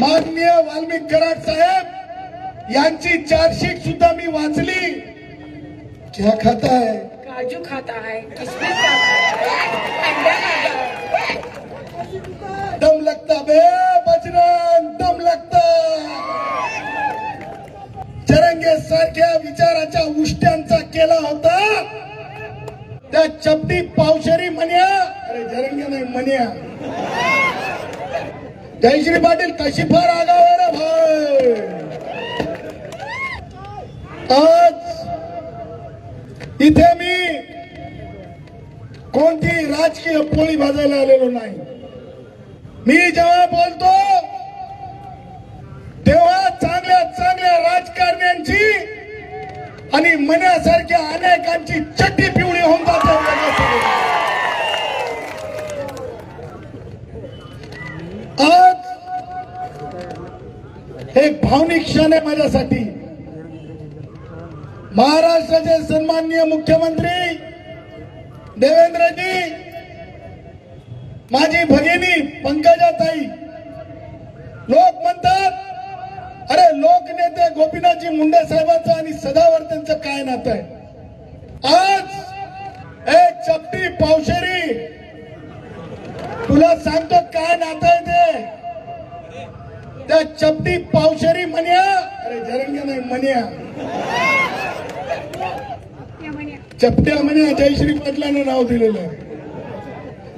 माननीय वाल्मिक कराड साहेब यांची चार्जशीट सुद्धा मी वाचली. क्या खाता है? काजू खाता है, किशमिश खाता है, अंडा खाता है. दम लगता बे बजरंग, दम लगता. जरंगे सारख्या विचाराच्या उष्ट्यांचा केला होता त्या चपटी पावशेरी मन्या. अरे जरंगे नाही मन्या. जयश्री पाटील कशी फार आगाव रे भाई. आज इथे मी कोणती राजकीय पोळी भाजायला आलेलो नाही. मी जेव्हा बोलतो तेव्हा चांगल्या चांगल्या राजकारण्यांची आणि मन्यासारख्या अनेकांची चड्डी पिवळी होऊन जाते. आज एक भावनिक क्षण आहे माझ्यासाठी. महाराष्ट्राचे सन्माननीय मुख्यमंत्री देवेंद्रजी, माझी भगिनी पंकजाताई. लोक म्हणतात अरे लोकनेते गोपीनाथजी मुंडे साहेबांचं आणि सदावर्तेंचं काय नातं आहे. आज एक चपटी पावशेरी तुला सांगतो काय नातं आहे ते. त्या चपटी पावशेरी मन्या. अरे जरंगे नाही मन्या. चपट्या मन्या जयश्री पाटलांना नाव दिलेलं आहे.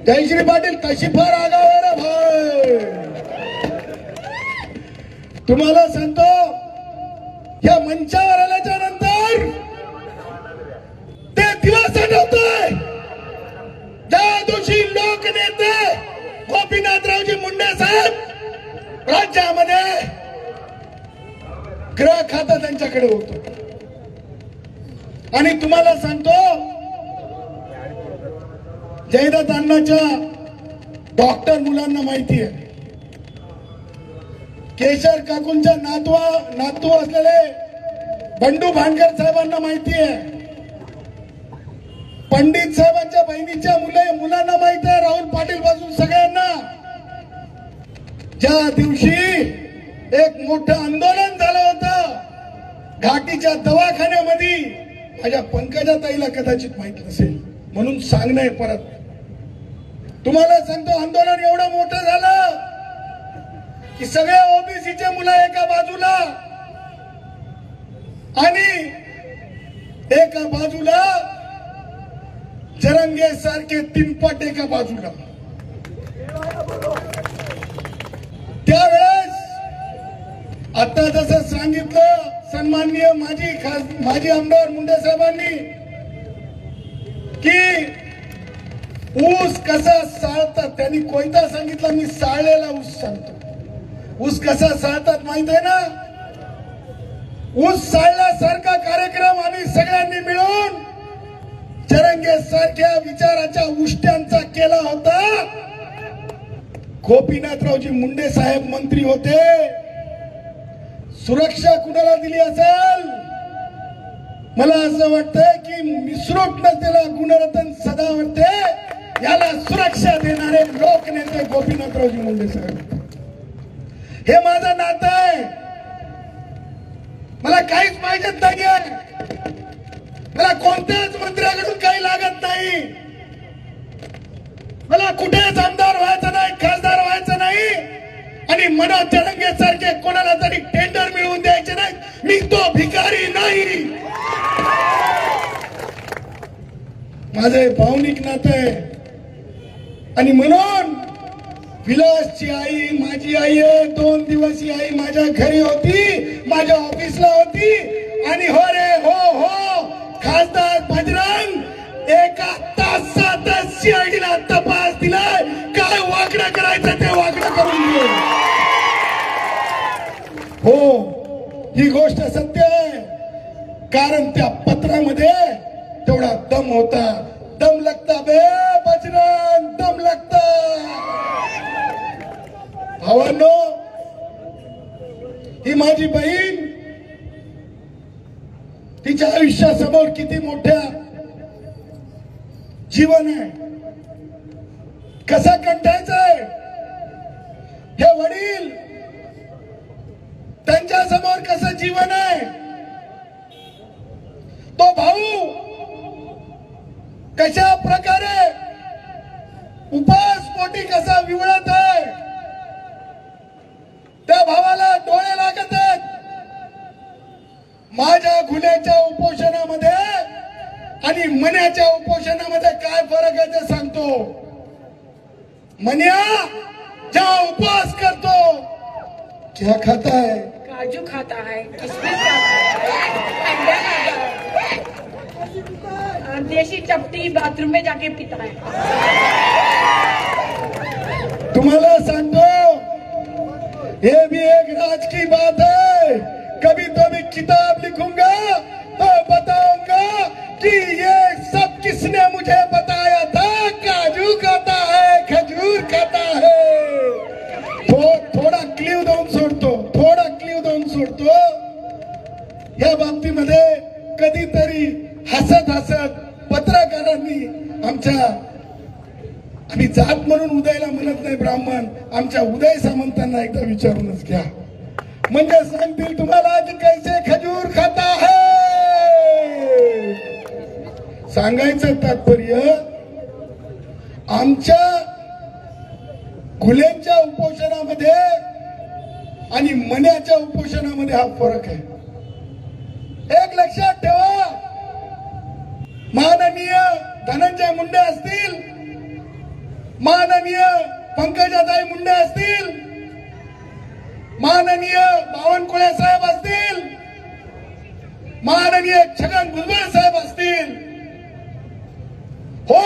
जयश्री पाटील कशी फार आगाव रे भाई. तुम्हाला सांगतो या मंचावर आल्याच्या नंतर ते दिवस आठवतोय ज्या दिवशी लोकनेते गोपीनाथरावजी मुंडे साहेब राज्यामध्ये गृह खातं त्यांच्याकडे होतं. आणि तुम्हाला सांगतो जयदत्त अण्णाच्या डॉक्टर मुलांना माहिती आहे. केशर काकूंच्या नातू असलेले बंडू भानकर साहेबांना माहिती आहे. पंडित साहेबांच्या बहिणीच्या मुलांना माहिती आहे. राहुल पाटील पासून सगळ्यांना. ज्या दिवशी एक मोठं आंदोलन झालं होतं घाटीच्या दवाखान्यामध्ये, माझ्या पंकजाताईला कदाचित माहित नसेल म्हणून सांगणं परत. तुम्हाला सांगतो आंदोलन एवढं मोठं झालं की सगळे ओबीसीचे मुलं एका बाजूला आणि एका बाजूला जरंगे सारखे तिनपट एका बाजूला. त्यावेळेस आता जसं सांगितलं सन्माननीय माजी आमदार मुंडे साहेबांनी की ऊस कसा साळतात, त्यांनी कोयता सांगितला, मी साळलेला ऊस सांगतो. ऊस कसा साळतात माहित आहे ना. ऊस साळल्यासारखा कार्यक्रम आम्ही सगळ्यांनी मिळून जरंगे सारख्या विचाराच्या उष्ट्यांचा केला होता. गोपीनाथरावजी मुंडे साहेब मंत्री होते. सुरक्षा कुणाला दिली असेल? मला असं वाटतंय की मिसरूट नसलेला गुणरत्न सदावर्ते याला सुरक्षा देणारे लोकनेते गोपीनाथरावजी मुंडे साहेब. हे माझं नातं आहे. मला काहीच माहित नाहीये. मला कोणत्याच मंत्र्याकडून काही लागत नाही. मला कुठेच आमदार व्हायचं नाही, खासदार व्हायचं नाही आणि मनोज जरंगे सारखे कोणाला तरी टेंडर मिळवून द्यायचे नाही. मी तो भिकारी नाही. माझे भावनिक नातं आहे. आणि म्हणून विलासची आई माझी आई आहे. 2 दिवस ही आई माझ्या घरी होती, माझ्या ऑफिसला होती. आणि हो रे हो खासदार बजरंग एका तासातच सीआयडीला तपास दिलाय. काय वाकडं करायचं ते वाकडं करून दिलं. हो ही गोष्ट सत्य आहे. कारण त्या पत्रामध्ये तेवढा दम होता. दम लगता बे बजरंग, दम लगता. भावांनो, ही माझी बहीण, तिच्या आयुष्यासमोर किती मोठ्या जीवन आहे. कसा कंटाळायचंय हे वडील समोर कसं जीवन आहे, तो भाऊ कशा प्रकारे उपासपोटी कसा विवळत आहे, त्या भावाला डोळे लागत आहेत. माझ्या घुल्याच्या उपोषणामध्ये आणि मन्याच्या उपोषणामध्ये काय फरक आहे ते सांगतो. मन्या जेव्हा उपवास करतो क्या खाता है, काजू खाता है, किशमिश खाता है, अंडा खाता है, और देशी चपटी बाथरूम में जाके पीता है. तुम्हाला सांगतो ये भी एक राज की बात है. कभी तो भी किताब लिखूंगा तो बताऊंगा कि ये सब किसने मुझे बताया था. काजू खाता है, खजूर खाता है. थोडा क्लिव देऊन सोडतो. या बाबतीमध्ये कधीतरी हसत पत्रकारांनी आम्ही जात म्हणून उदयला म्हणत नाही ब्राह्मण, आमच्या उदय सामंतांना एकदा विचारूनच घ्या, म्हणजे सांगतील तुम्हाला की कैसे खजूर खाता है. सांगायचं तात्पर्य आमच्या घुलेंच्या उपोषणामध्ये आणि मन्याच्या उपोषणामध्ये हा फरक आहे. एक लक्षात ठेवा, माननीय धनंजय मुंडे असतील, माननीय पंकजाताई मुंडे असतील, माननीय बावनकुळे साहेब असतील, माननीय छगन भुजबळ साहेब असतील, हो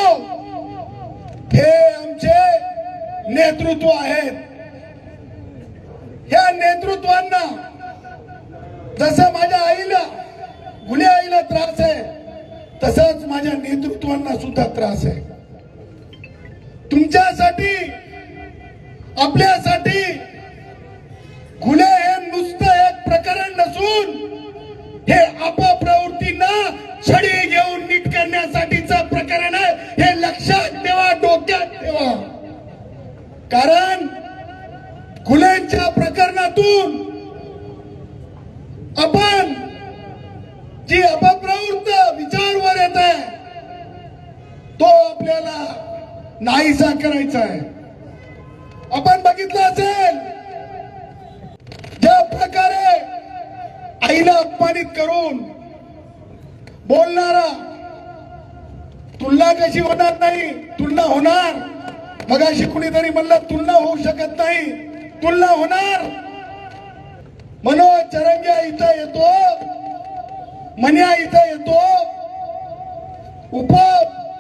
हे आमचे नेतृत्व आहेत. ह्या नेतृत्वांना जसं माझ्या आईला घुले आईला त्रास आहे तसंच माझ्या नेतृत्वांना सुद्धा त्रास आहे. तुमच्यासाठी आपल्यासाठी घुले हे नुसतं एक प्रकरण नसून हे अपप्रवृत्तींना छडी घेऊन नीट करण्यासाठीचं प्रकरण आहे. हे लक्षात ठेवा, डोक्यात ठेवा. कारण घुलेंच्या प्रकरणातून आपण जी अपप्रवृत्त विचारवर येत आहे तो आपल्याला नाहीसा करायचा आहे. आपण बघितलं असेल ज्या प्रकारे आईला अपमानित करून बोलणारा, तुलना कशी होणार नाही, तुलना होणार. मगाशी कुणीतरी म्हणलं तुलना होऊ शकत नाही, तुलना होणार. मनोज चरंग्या इथं येतो, मन्या इथं येतो,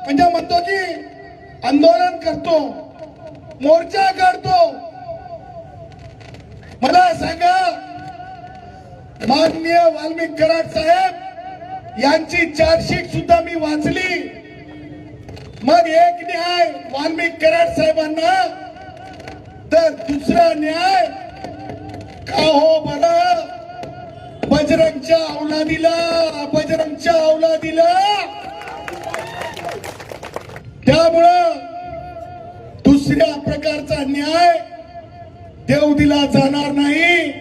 म्हणजे म्हणतो की आंदोलन करतो, मोर्चा काढतो. मला सांगा, माननीय वाल्मिक कराड साहेब यांची चार्जशीट सुद्धा मी वाचली. मग एक न्याय वाल्मिक कराड साहेबांना, तर दुसरा न्याय का हो बरं बजरंगच्या अवलादीला. त्यामुळं दुसऱ्या प्रकारचा न्याय देव दिला जाणार नाही.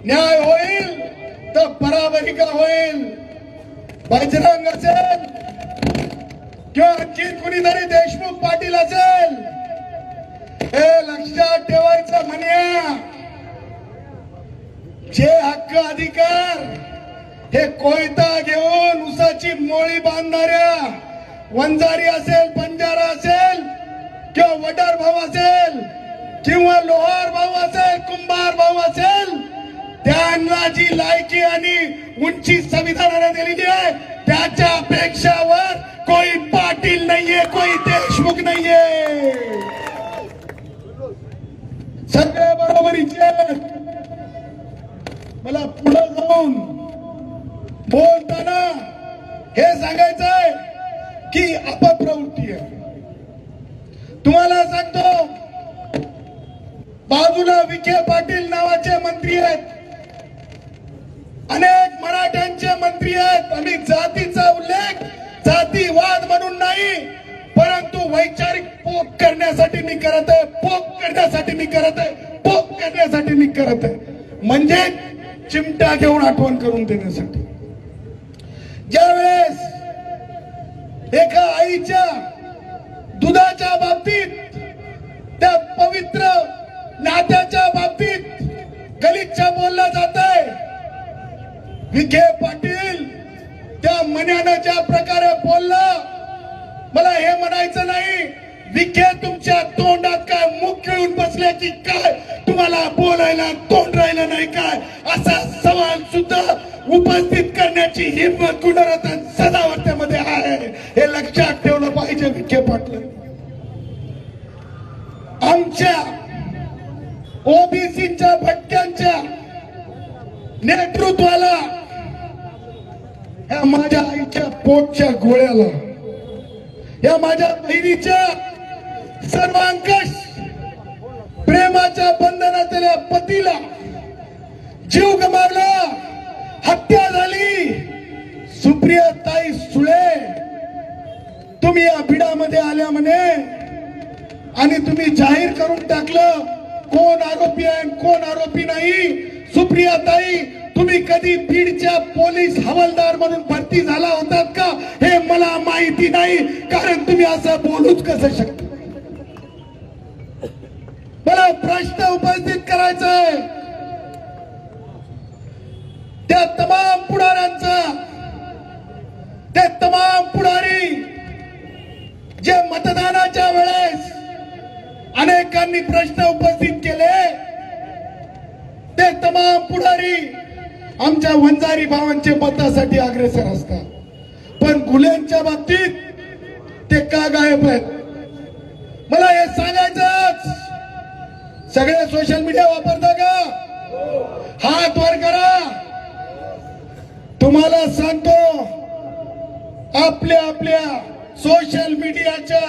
न्याय होईल तर बराबरी का होईल. बजरंग असेल किंवा आणखी कुणीतरी देशमुख पाटील असेल, हे लक्षात ठेवायचं. म्हणे जे हक्क अधिकार हे कोयता घेऊन उसाची मोळी बांधणाऱ्या वंजारी असेल, बंजारा असेल किंवा वडार भाऊ असेल किंवा लोहार भाऊ असेल, कुंभार भाऊ असेल, त्यांना जी लायकी आणि उंची संविधानाने दिलेली आहे त्याच्या अपेक्षावर कोई पाटील नाहीये, कोई देशमुख नाहीये. सगळे बरोबरीचे. मला पुढे जाऊन बोलताना हे सांगायचंय की अपप्रवृत्ती आहे. तुम्हाला सांगतो, बाजूला विखे पाटील नावाचे मंत्री आहेत, अनेक मराठ्यांचे मंत्री आहेत. आम्ही जातीचा उल्लेख जातीवाद म्हणून नाही, परंतु वैचारिक पोक करण्यासाठी मी करत आहे, पोक करण्यासाठी मी करत आहे. म्हणजे चिमटा घेऊन आठवण करून देण्यासाठी. ज्यावेळेस एका आईच्या दुधाच्या बाबतीत, त्या पवित्र नात्याच्या बाबतीत गलिच्छ बोललं जात आहे, विखे पाटील त्या मन्यानं ज्या प्रकारे बोललं, मला हे म्हणायचं नाही विखे तुमच्या तोंडात काय मुख खेळून बसले की काय, तुम्हाला बोलायला तोंड राहिलं नाही काय, असा सवाल सुद्धा उपस्थित करण्याची हिंमत गुणरत्न सदावर्तेमध्ये आहे. हे लक्षात ठेवलं पाहिजे विखे पाटील. आमच्या ओबीसीच्या भटक्यांच्या नेतृत्वाला, या माझ्या आईच्या पोटच्या गोळ्याला, या माझ्या बहिणीच्या सर्वांकष प्रेमाच्या बंधनातल्या पतीला जीव गमावला, हत्या झाली. सुप्रियाताई सुळे, तुम्ही या भिडामध्ये आल्या म्हणे आणि तुम्ही जाहीर करून टाकलं कोण आरोपी आहे कोण आरोपी नाही. सुप्रियाताई, तुम्ही कधी बीडच्या पोलीस हवालदार म्हणून भरती झाला होतात का हे मला माहिती नाही, कारण तुम्ही असं बोलूच कसं शकता. मला प्रश्न उपस्थित करायचा आहे त्या तमाम पुढाऱ्यांचा, ते तमाम पुढारी जे मतदानाच्या वेळेस अनेकांनी प्रश्न उपस्थित केले, ते तमाम पुढारी आमच्या वंजारी भावांचे मतासाठी अग्रेसर असतात, पण गुन्ह्यांच्या बाबतीत ते का गायब आहेत. मला हे सांगायचंच. सगळे सोशल मीडिया वापरता का? हात वर करा. तुम्हाला सांगतो, आपल्या आपल्या सोशल मीडियाच्या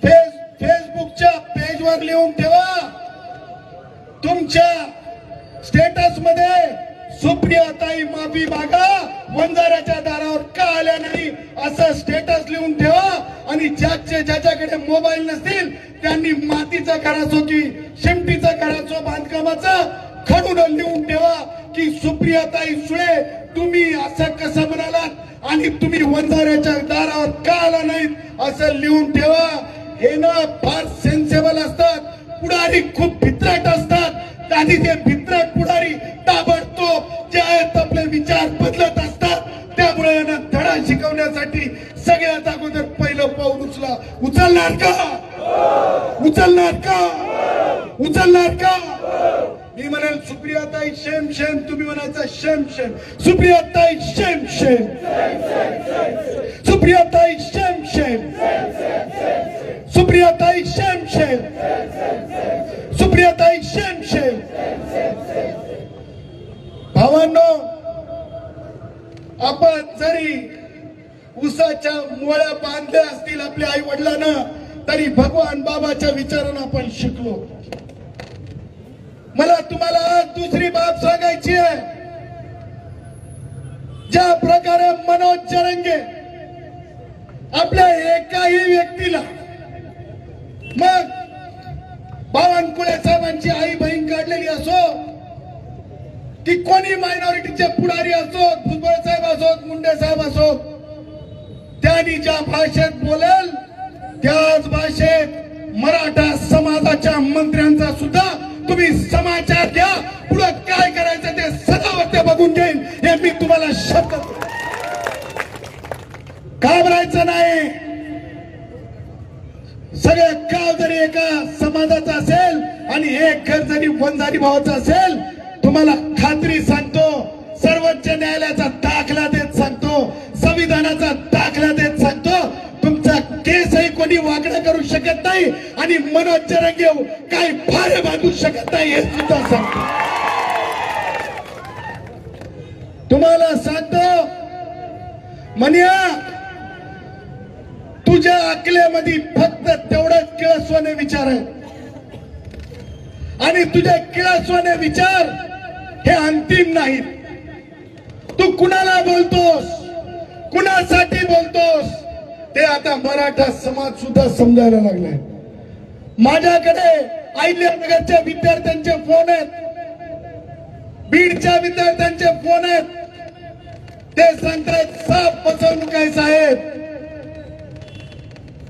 फेसबुकच्या पेजवर लिहून ठेवा, तुमच्या स्टेटस मध्ये सुप्रियाताई माफी मागा, वंजाऱ्याच्या दारावर का आल्या नाही असं स्टेटस लिहून ठेवा. आणि ज्याच्याकडे मोबाईल नसतील त्यांनी मातीचा घर असो की शिमटीचा घर असो बांधकामाचा खडून लिहून ठेवा की सुप्रियाताई सुळे तुम्ही असं कसं म्हणालात आणि तुम्ही वंजाऱ्याच्या दारावर का आला नाहीत असं लिहून ठेवा. हे ना फार सेन्सेबल असतात, पुढारी खूप भित्रट असतात, आणि ते भित्रट पुढारी ताबडतोब जे आहेत आपले विचार बदलत असतात. त्यामुळे यांना धडा शिकवण्यासाठी सगळ्यात अगोदर पहिलं पाऊल उचलणार का? उचलणार का? उचलणार का? मी म्हणेल सुप्रियाताई शेम शेम, तुम्ही म्हणायचं शेम शेम. सुप्रियाताई शेम शेम, सुप्रियाताई शेम शेम, सुप्रियाताई शेम शेम, सुप्रियाताई शेम शेम. भावांनो, आपण जरी उसाच्या मोळ्या बांधल्या असतील आपल्या आई वडिलांना, तरी भगवान बाबाच्या विचारानं आपण शिकलो. मला तुम्हाला आज दुसरी बाब सांगायची आहे. ज्या प्रकारे मनोज जरंगे आपल्या एकाही व्यक्तीला, मग बावनकुळे साहेबांची आई बहीण काढलेली असो की कोणी मायनॉरिटीचे पुढारी असो, भुजबळ साहेब असोत, मुंडे साहेब असोत, त्यांनी ज्या भाषेत बोलेल त्याच भाषेत मराठा समाजाच्या मंत्र्यांचा सुद्धा तुम्ही समाचार घ्या. पुढे काय करायचं ते सदावर्ते बघून घेईन, हे मी तुम्हाला शब्द. घाबरायचं नाही. सगळे गाव जरी एका समाजाचा असेल आणि एक घर जरी वंजारी भावाचा असेल, तुम्हाला खात्री सांगतो, सर्वोच्च न्यायालयाचा दाखला देत सांगतो, संविधानाचा दाखला देत सांगतो, तुमचा केसही कोणी वाकडा करू शकत नाही आणि मनोज जरंगे काही फार बांधू शकत नाही हे सुद्धा सांगतो. तुम्हाला सांगतो मनिया, तुझ्या अकलेमध्ये फक्त तेवढंच किळसवाने विचार आहे आणि तुझे किळसवाने विचार हे अंतिम नाहीत. तू कुणाला बोलतोस, कुणासाठी बोलतोस, ते आता मराठा समाज सुद्धा समजायला लागलाय. माझ्याकडे अहिल्यानगरच्या विद्यार्थ्यांचे फोन आहेत. बीडच्या विद्यार्थ्यांचे फोन आहेत, ते सांगतायत साफ फसवणूक आहे साहेब.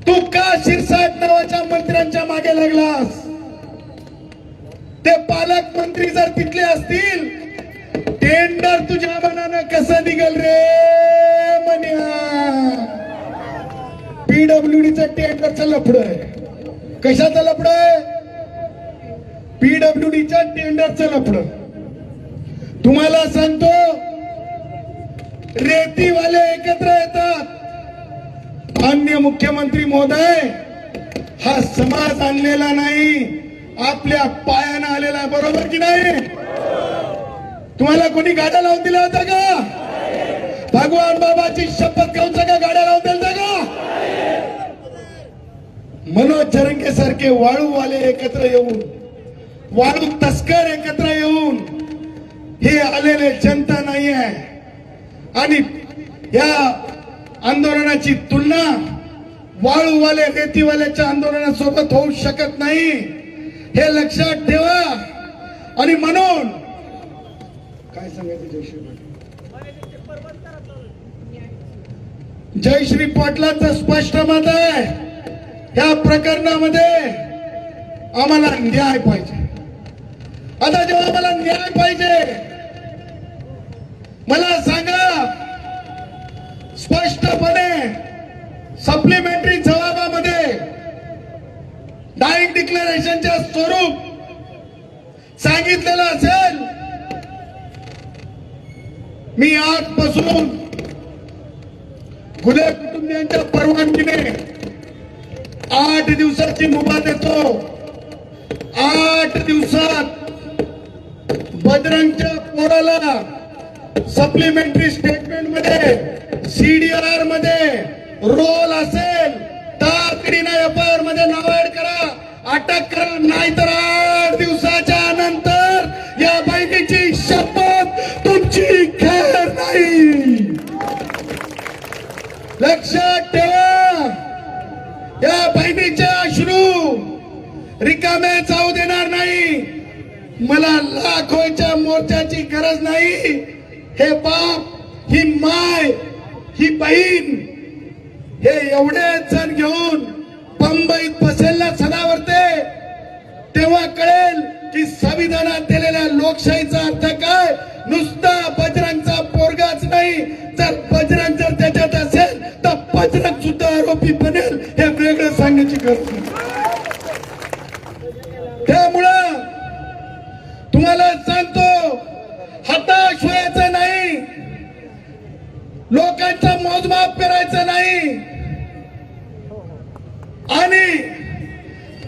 तू का शिरसाट नावाच्या मंत्र्यांच्या मागे लागलास? ते पालकमंत्री जर तिथले असतील, टेंडर तुझ्या मनानं कसं निघल रे मन्या? पीडब्ल्यूडीचं टेंडरचं लफडं आहे. कशाचं लफडं आहे? पीडब्ल्यूडीच्या टेंडरचं लफडं. तुम्हाला सांगतो, रेतीवाले एकत्र येतात. माननीय मुख्यमंत्री महोदय, हा समाज आणलेला नाही, आपल्या पायानं आलेला आहे. बरोबर की नाही? तुम्हाला कोणी गाड्या लावून दिला होता का? भगवान बाबाची शपथ घेऊन सगळ्या गाड्या लावून द्यायचा का? मनोज जरंगे सारखे वाळूवाले एकत्र येऊन, वाळू तस्कर एकत्र येऊन, हे आलेले जनता नाही आहे. आणि या आंदोलनाची तुलना वाळूवाले रेतीवाल्याच्या आंदोलनासोबत होऊ शकत नाही, हे लक्षात ठेवा. आणि म्हणून काय सांगायचं जयश्री पाटलांचं स्पष्ट मत आहे, या प्रकरणामध्ये आम्हाला न्याय पाहिजे. आता जेव्हा मला न्याय पाहिजे, मला सांगा स्पष्टपणे सप्लिमेंटरी जबाबामध्ये डायरेक्ट डिक्लेरेशनचे स्वरूप सांगितलेलं असेल. मी आजपासून गुन्हे कुटुंबियांच्या परवानगीने 8 दिवसाची मुभा देतो. 8 दिवसात बजरंगच्या पोराला सप्लिमेंटरी स्टेटमेंट मध्ये, सीडीआर मध्ये रोल असेल, तातडीने एफआयआर मध्ये नाव ऍड करा, अटक करा. नाहीतर 8 दिवसाच्या नंतर या बहिणीची शपथ तुमची खैर नाही. लक्षात ठेवा, या बहिणीचे अश्रू रिकामे जाऊ देणार नाही. मला लाखोच्या मोर्चाची गरज नाही. हे बाप, ही माय, ही बहीण, हे एवढे जण घेऊन बंबईत बसेलला सदावरते, तेव्हा कळेल की संविधानात दिलेल्या लोकशाहीचा अर्थ काय. नुसता बजरंगचा पोरगाच नाही, जर बजरंग जर त्याच्यात असेल तर बजरंग सुद्धा आरोपी बनेल, हे वेगळं सांगण्याची गरज नाही. त्यामुळं तुम्हाला सांगतो, हताश व्हायचं नाही, लोकांचा मोजमाप करायचं नाही, आणि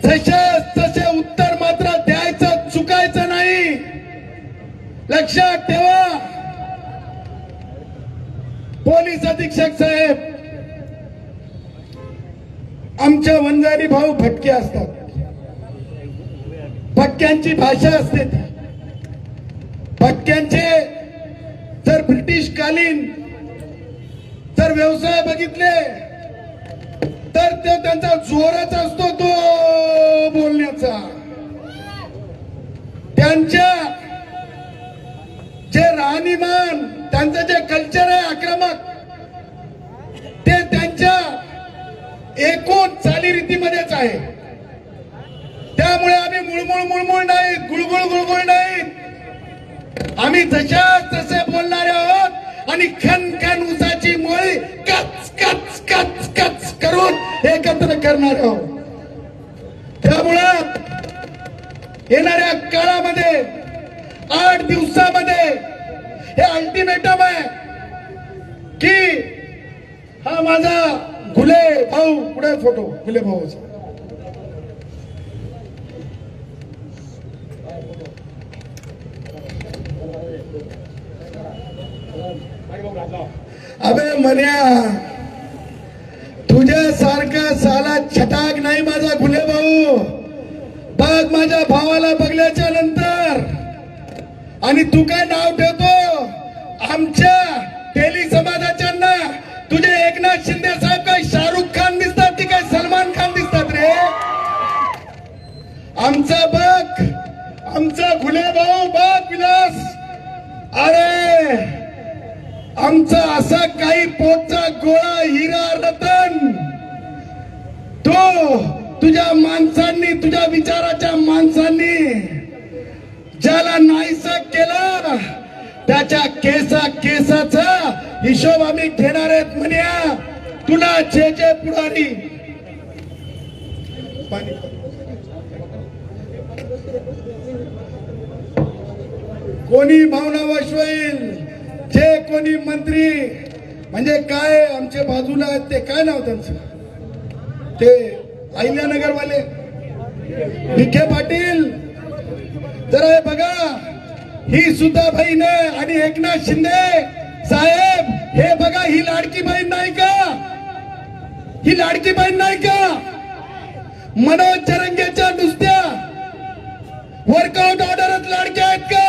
जसे तसे उत्तर मात्र द्यायचं चुकायचं नाही. लक्षात ठेवा, पोलीस अधीक्षक साहेब, आमच्या वंजारी भाऊ भटके असतात, भटक्यांची भाषा असते ती. भटक्यांचे जर ब्रिटिश कालीन जर व्यवसाय बघितले तर ते त्यांचा जोरच असतो तो बोलण्याचा. त्यांच्या जे राहणीमान, त्यांचं जे कल्चर आहे आक्रमक, ते त्यांच्या एकूण चालीरीतीमध्येच आहे. त्यामुळे आम्ही मुळमुळ नाहीत, गुळगुळ नाहीत. आम्ही जशा तसे बोलणारे आहोत आणि खन उसाची मोळी कच कच कच कच करून एकत्र करणारे आहोत. त्यामुळं येणाऱ्या काळामध्ये 8 दिवसामध्ये हे अल्टिमेटम आहे की हा माझा घुले भाऊ, पुढे फोटो घुले भाऊचा, अबे मन्या, तुझ्यासारखा साला छटाक नाही माझा घुले भाऊ. बघ माझ्या भावाला बघल्याच्या नंतर, आणि तू काय नाव ठेवतो आमच्या तेली समाजाच्यांना. तुझे एकनाथ शिंदे साहेब काय शाहरुख खान दिसतात की काय सलमान खान दिसतात रे? आमचा बघ, आमचा घुले भाऊ बघ विलास, अरे आमचा असा काही पोटचा गोळा हिरा रतन तो तुझ्या माणसांनी, तुझ्या विचाराच्या माणसांनी ज्याला नाहीसा केला त्याच्या केसाचा हिशोब आम्ही घेणार आहेत म्हण्या. तुला जे पुढारी कोणी भावना वशवेल, जे कोणी मंत्री म्हणजे काय आमच्या बाजूला आहेत ते काय नाव त्यांचं, ते अहिल्यानगरवाले विखे पाटील, जरा हे बघा, ही सुद्धा बहीण आहे. आणि एकनाथ शिंदे साहेब हे बघा, ही लाडकी बहीण नाही का, ही लाडकी बहीण नाही का. मनोज जरंगेच्या नुसत्या वर्कआउट ऑर्डरच लाडक्या आहेत का,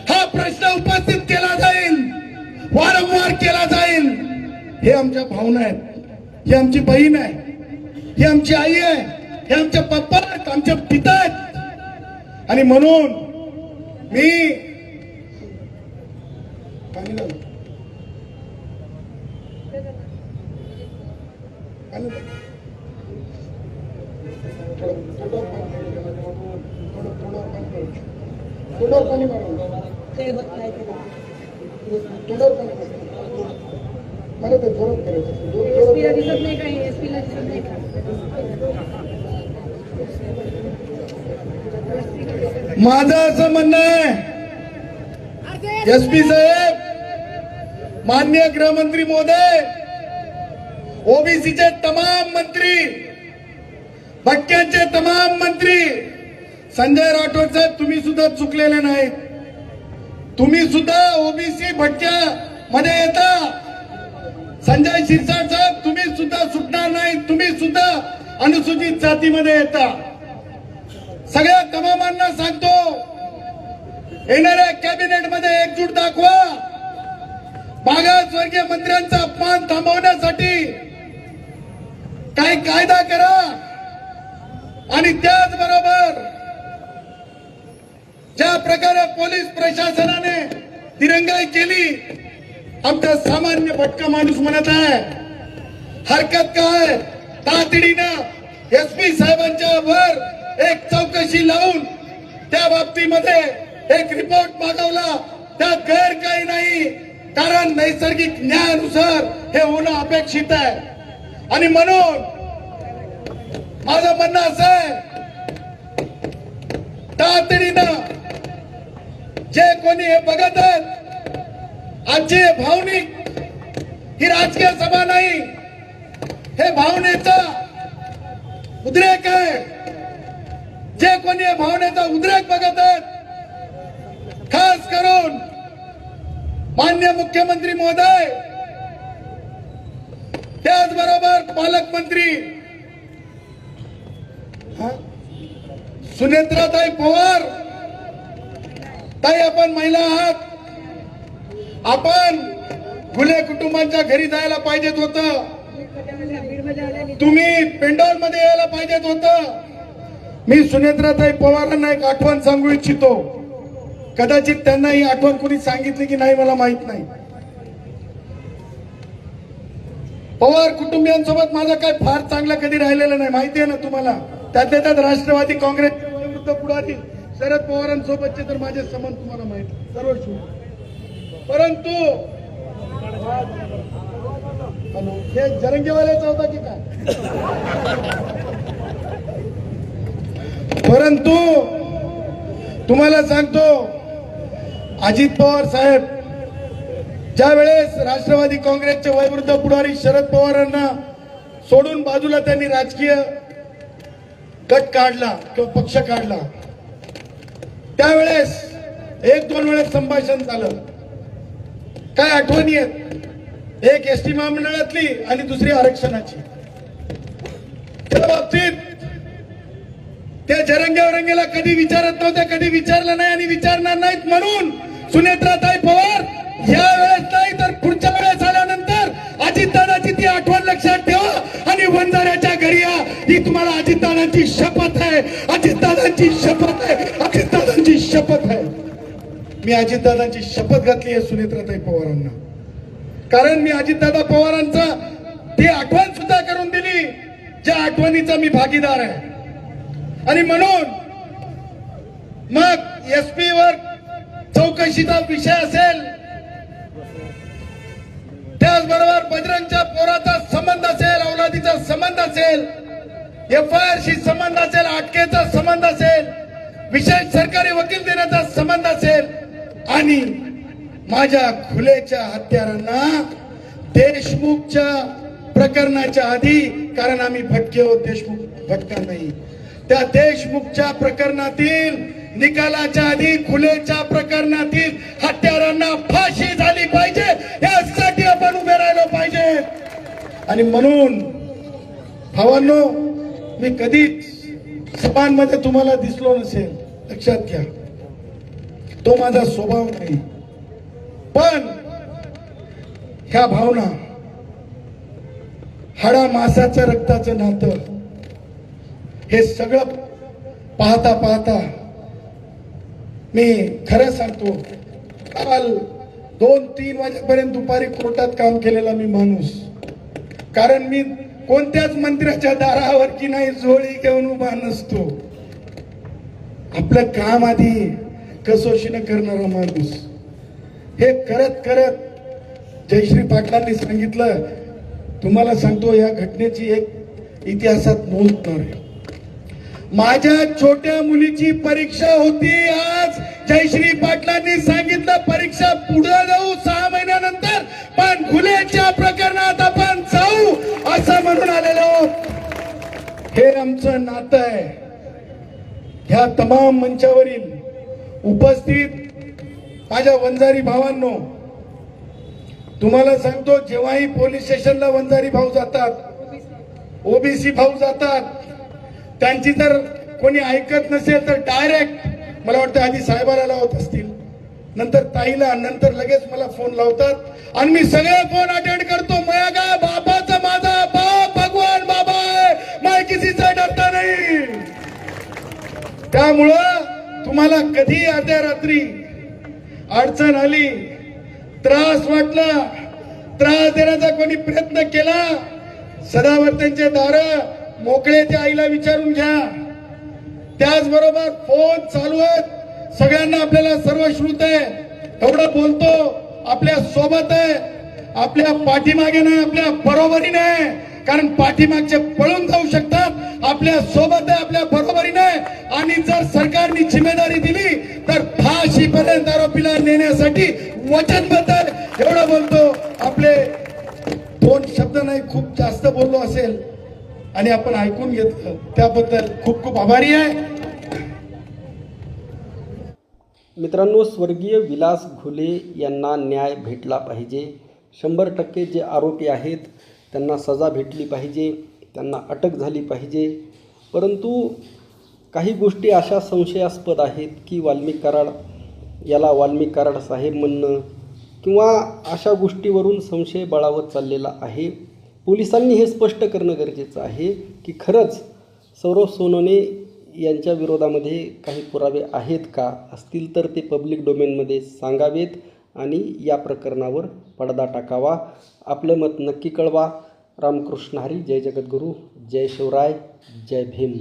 हा प्रश्न उपस्थित केला जाईल, वारंवार केला जाईल. हे आमच्या भावना आहेत, ही आमची बहीण आहे, ही आमची आई आहे, हे आमचे पप्पा आहेत, आमचे पिता आहेत. आणि म्हणून मी दिसत नाही काही, एसपीला दिसत नाही का. माझं असं म्हणणं आहे, एसपी साहेब, माननीय गृहमंत्री महोदय, ओबीसीचे तमाम मंत्री, भटक्यांचे तमाम मंत्री, संजय राठोड साहेब तुम्ही सुद्धा चुकलेले नाहीत. तुम्ही सुद्धा ओबीसी भटक्या मध्ये येता. संजय शिरसाट साहेब तुम्ही सुद्धा सुटणार नाही, तुम्ही सुद्धा अनुसूचित जातीमध्ये येता. सगळ्या तमामांना सांगतो, येणाऱ्या कॅबिनेट मध्ये एकजूट दाखवा. मागासवर्गीय मंत्र्यांचा अपमान थांबवण्यासाठी काही कायदा करा. आणि त्याचबरोबर ज्या प्रकारे पोलीस प्रशासनाने दिरंगाई केली, आमचा सामान्य भटका माणूस म्हणत आहे, हरकत काय, तातडीनं एसपी साहेबांच्या वर एक चौकशी लावून त्या बाबतीमध्ये एक रिपोर्ट मागवला. त्यात गैर काही नाही, कारण नैसर्गिक न्यायानुसार हे होणं अपेक्षित आहे. आणि म्हणून माझं म्हणणं असं आहे, तातडीनं जे कोणी हे बघत आहेत, आजची भावनिक ही राजकीय सभा नाही, हे भावनेचा उद्रेक आहे. जे कोणी हे भावनेचा उद्रेक बघत आहेत, खास करून माननीय मुख्यमंत्री महोदय, त्याचबरोबर पालकमंत्री सुनेत्राताई पवार, ताई आपण महिला आहात, आपण घुले कुटुंबांच्या घरी जायला पाहिजेत होतं, तुम्ही पेंडॉल मध्ये यायला पाहिजेत होतं. मी सुनेत्राताई पवारांना एक आठवण सांगू इच्छितो, कदाचित त्यांना ही आठवण कोणी सांगितली की नाही मला माहित नाही. पवार कुटुंबियांसोबत माझं काय फार चांगलं कधी राहिलेलं नाही, माहिती आहे ना तुम्हाला. त्यातल्या त्यात राष्ट्रवादी काँग्रेसचे वयोवृद्ध पुढारी शरद पवारांसोबतचे तर माझे संबंध तुम्हाला माहिती सर्व. परंतु हे जरंगेवाल्याचा होता की काय, परंतु तुम्हाला सांगतो, अजित पवार साहेब ज्या वेळेस राष्ट्रवादी काँग्रेसचे वयोवृद्ध पुढारी शरद पवारांना सोडून बाजूला त्यांनी राजकीय गट काढला किंवा पक्ष काढला, त्यावेळेस एक दोन वेळेस संभाषण झालं. काय आठवणी आहेत, एक एसटी महामंडळातली आणि दुसरी आरक्षणाची. त्या बाबतीत त्या जरंगेला कधी विचारत नव्हत्या, कधी विचारलं नाही आणि विचारणार नाहीत. म्हणून सुनेत्राताई पवार यावेळेस नाही तर पुढच्या वेळेस आल्यानंतर अजितदादाची ती आठवण लक्षात ठेवा आणि वंजाऱ्याच्या घरी या. ही तुम्हाला अजितदादांची शपथ आहे, अजितदादांची शपथ आहे, अजितदादांची शपथ आहे. मी अजितदादांची शपथ घातली आहे सुनेत्राताई पवारांना. कारण मी अजितदादा पवारांचा ती आठवण सुद्धा करून दिली ज्या आठवणीचा मी भागीदार आहे. आणि म्हणून मग एसपी वर चौकशीचा विषय असेल, त्याचबरोबर बजरंगच्या पोराचा संबंध असेल, औलादीचा संबंध असेल, FIR शी संबंध असेल, अटकेचा संबंध असेल, विशेष सरकारी वकील देण्याचा संबंध असेल, आणि माझ्या खुलेच्या हत्यारांना देशमुखच्या प्रकरणाच्या आधी, कारण आम्ही भटके आहोत, देशमुख भटका नाही, त्या देशमुखच्या प्रकरणातील निकालाच्या आधी खुलेच्या प्रकरणातील हत्यारांना फाशी झाली पाहिजे, यासाठी आपण उभे राहिलो पाहिजे. आणि म्हणून भावांनो, मी कधीच सभांमध्ये तुम्हाला दिसलो नसेल, लक्षात घ्या, तो माझा स्वभाव नाही. पण ह्या भावना, हाडा मासाचं रक्ताचं नातं, हे सगळं पाहता पाहता मी खरं सांगतो, काल 2-3 वाजेपर्यंत दुपारी कोर्टात काम केलेला मी माणूस. कारण मी कोणत्याच मंत्र्याच्या दारावर की नाही झोळी घेऊन उभा नसतो. आपलं काम आधी कसोशीनं करणारा माणूस. हे करत करत जयश्री पाटलांनी सांगितलं, तुम्हाला सांगतो या घटनेची एक इतिहासात नोंद होणार आहे. माझ्या छोट्या मुलीची परीक्षा होती आज. जयश्री पाटलांनी सांगितलं परीक्षा पुढे जाऊ 6 महिन्यानंतर, पण खुलेच्या प्रकरणात आपण जाऊ असं म्हणून आलेलो. हे आमचं नातं आहे. ह्या तमाम मंचावरील उपस्थित माझ्या वंजारी भावांनो, तुम्हाला सांगतो, जेव्हाही पोलीस स्टेशनला वंजारी भाऊ जातात, ओबीसी भाऊ जातात, त्यांची जर कोणी ऐकत नसेल तर डायरेक्ट मला वाटतं आधी साहेबाला लावत असतील, नंतर ताईला, नंतर लगेच मला फोन लावतात आणि मी सगळे फोन अटेंड करतो. मया का बापाचा माझा बाप भगवान बाबा आहे, मैं किसीचा डरता नाही. त्यामुळं तुम्हाला कधी अर्ध्या रात्री अडचण आली, त्रास वाटला, त्रास देण्याचा कोणी प्रयत्न केला, सदावर्तेंचे दार मोकळे, त्या आईला विचारून घ्या. त्याचबरोबर फोन चालू आहेत, सगळ्यांना आपल्याला सर्व श्रुत आहे. एवढं बोलतो, आपल्या सोबत आहे, आपल्या पाठीमागे नाही, आपल्या बरोबरीने आहे. कारण पाठीमागचे पळून जाऊ शकतात, आपल्या सोबत आहे, आपल्या बरोबरीने. आणि जर सरकारने जिम्मेदारी दिली तर फाशीपर्यंत आरोपीला नेण्यासाठी वचनबद्ध आहे. एवढं बोलतो. आपले 2 शब्द नाही, खूप जास्त बोललो असेल आणि आपण ऐकून घेतलं, त्याबद्दल खूप खूप आभारी आहे. मित्रांनो, स्वर्गीय विलास घुले यांना न्याय भेटला पाहिजे. 100% जे आरोपी आहेत त्यांना सजा भेटली पाहिजे, त्यांना अटक झाली पाहिजे. परंतु काही गोष्टी अशा संशयास्पद आहेत की वाल्मिक कराड याला वाल्मिक कराड साहेब म्हणणं किंवा अशा गोष्टीवरून संशय बळावत चाललेला आहे. पोलिसांनी हे स्पष्ट करणं गरजेचं आहे की खरंच सौरभ सोनवणे यांच्या विरोधामध्ये काही पुरावे आहेत का, असतील तर ते पब्लिक डोमेनमध्ये सांगावेत आणि या प्रकरणावर पडदा टाकावा. आपलं मत नक्की कळवा. रामकृष्ण हरी. जय जगद्गुरू. जय शिवराय. जय भीम.